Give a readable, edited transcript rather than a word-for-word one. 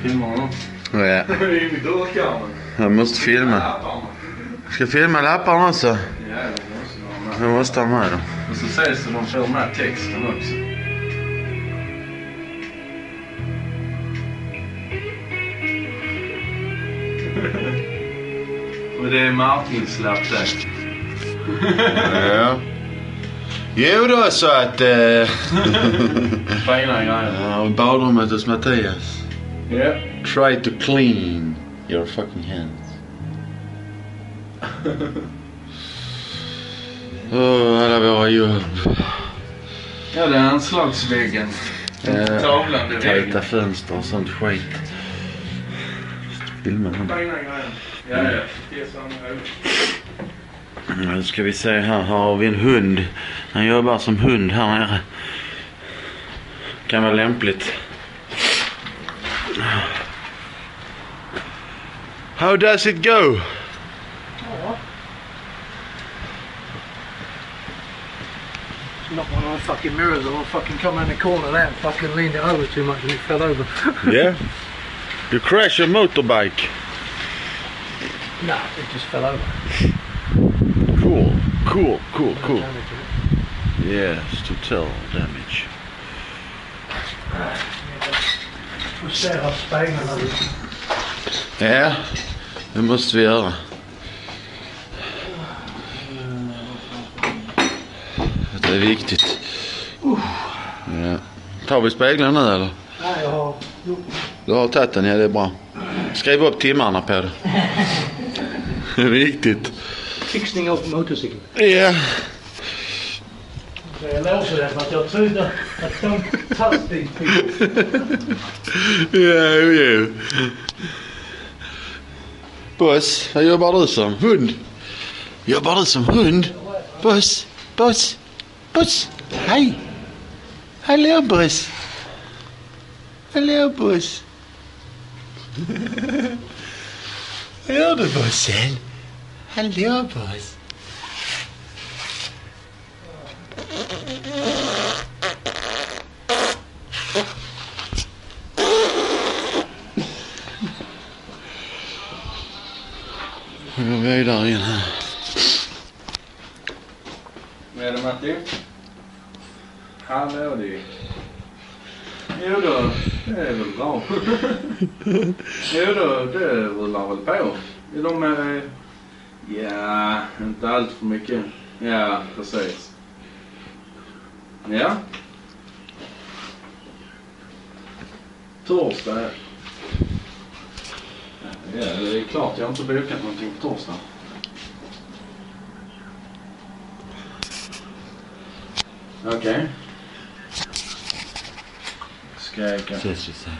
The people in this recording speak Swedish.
Filmar du? Ja. Det är ju mitt dörrkarmen. Jag måste filma. Ska jag filma lapparna också? Ja, det måste vara med. Jag måste ha med dem. Och så sägs det de får med texten också. Och det är Martins lapp där. Ja. Jo då, så att... Fina grejer. Ja, badrummet hos Mattias. Ja. Try to clean your fucking hands. Alla våra jobb. Ja, det är anslagsväggen. Tavlan i väggen. Tajta fönster och sånt skit. Filma den. Fina grejer. Ja, ja. Det är sån. Nu ska vi se, här har vi en hund. Han jobbar som hund här nere. Kan vara lämpligt. How does it go? Not one of the fucking mirrors or fucking come around the corner there and fucking leaned it over too much and it fell over. Yeah? You crash your motorbike. No, it just fell over. Cool. No damage in it. Yes, total damage. Justera speglarna lite. Ja, det måste vi göra. Det är viktigt. Ja. Tar vi spegeln nu eller? Nej, jag har gjort. Du har tagit den, ja det är bra. Skriv upp timmarna på det. Det är viktigt. Fixning of motorcycle. Ja. Jag låser det för att jag trodde att de touch these people. Ja. Boss, vad jobbar du som? Hund? Jobbar du som hund? Boss. Hej. Hallå boss. Hallå boss. Vad gör du bossen? Hallå boss. Nu går vi vidare in här. Vad är det, Matti? Hallå du. Jo då, det är väl bra. Jo då, det rullar väl på. Är de med... Ja, inte allt för mycket. Ja, precis. Ja. Torsdag. Ja, det är klart jag har inte bokat någonting på torsdag. Okej. Ska jag... Ses vi sen.